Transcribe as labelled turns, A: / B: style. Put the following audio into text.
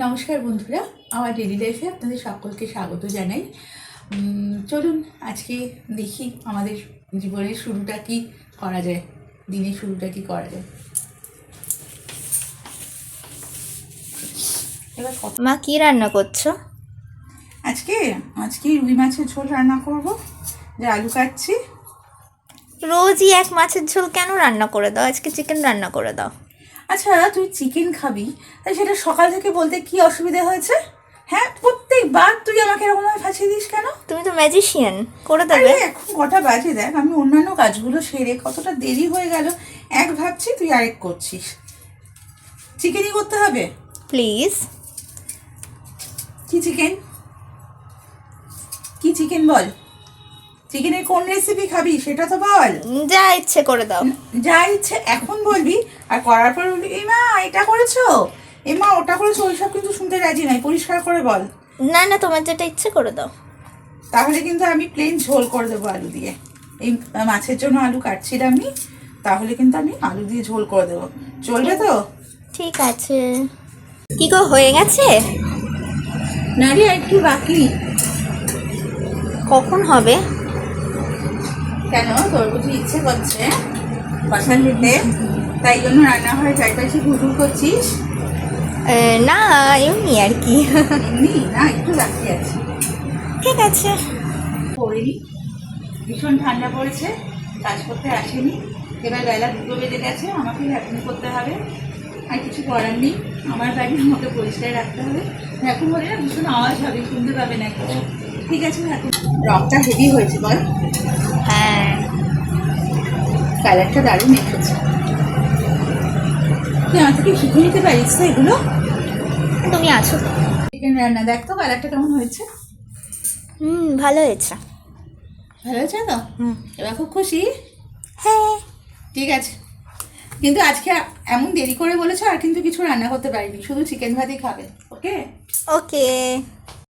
A: নমস্কার বন্ধুরা, আমার ডেলি লাইফে আপনাদের সকলকে স্বাগত জানাই। চলুন আজকে দেখি আমাদের জীবনের শুরুটা কি করা যায়, দিনের শুরুটা কি করা যায়। এবার
B: মা কি রান্না করছো?
A: আজকে রুই মাছের ঝোল রান্না করব, যে আলু কাটছি।
B: রোজই এক মাছের ঝোল কেন রান্না করে দাও, আজকে চিকেন রান্না করে দাও।
A: আচ্ছা, তুই চিকেন খাবি তাই সেটা সকাল থেকে বলতে কি অসুবিধা হয়েছে? হ্যাঁ, প্রত্যেকবার তুই আমাকে এরকমভাবে ফাঁসিয়ে দিস কেন?
B: তুমি তো ম্যাজিশিয়ান, করে
A: আরে
B: দেবে।
A: এখন কটা বাজে দেখ, আমি অন্যান্য কাজগুলো সেরে কতটা দেরি হয়ে গেল, এক ভাবছি তুই আরেক করছিস। চিকেনই করতে হবে?
B: প্লিজ।
A: কি চিকেন? কি চিকেন বল, চিকেনের কোন রেসিপি খাবি সেটা তো বল।
B: যা ইচ্ছে করে দাও।
A: যা ইচ্ছে এখন বলবি, আর করার পর বলবি এই মা এটা করেছো, এ মা ওটা করেছো, ওইসব কিন্তু শুনতে রাজি নাই। পরিষ্কার করে বল।
B: না না, তোমার যেটা ইচ্ছে করে দাও।
A: তাহলে কিন্তু আমি প্লেন ঝোল করে দেবো আলু দিয়ে। এই মাছের জন্য আলু কাটছিলাম আমি, তাহলে কিন্তু আমি আলু দিয়ে ঝোল করে দেবো। চলবে তো?
B: ঠিক আছে। কি গো, হয়ে গেছে?
A: না রে, একটু বাকি।
B: কখন হবে?
A: কেন, তোর বুঝি ইচ্ছে করছে বাসার নিতে, তাই জন্য রান্নাঘরে চারপাশে ঘুরঘুর করছিস?
B: না, এমনি আর কি।
A: এমনি না, একটু বাকি আছে।
B: ঠিক আছে।
A: পড়েনি, ভীষণ ঠান্ডা পড়েছে, কাজ করতে আসেনি, এবার বেলা 2 বেজে গেছে, আমাকে ভ্যাকুম করতে হবে। আর কিছু করার নেই, আমার বাড়ি আমাকে পরিষ্কার রাখতে হবে। ভ্যাকুম হলে না ভীষণ আওয়াজ হবে, শুনতে পাবে না কিছু। ঠিক আছে, ভ্যাকুম। রংটা হেভি হয়েছে বল।
B: হ্যাঁ,
A: কালারটা দারুণ এসেছে। তুই আমার থেকে শিখে নিতে পারিস তো এগুলো?
B: তুমি আছো তো।
A: চিকেন রান্না দেখ তো কালারটা কেমন হয়েছে।
B: ভালো হয়েছে।
A: ভালো হয়েছে তো? এবার খুব খুশি?
B: হ্যাঁ।
A: ঠিক আছে, কিন্তু আজকে এমন দেরি করে বলেছো আর কিন্তু কিছু রান্না করতে পারিনি, শুধু চিকেন ভাতই খাবে। ওকে?
B: ওকে।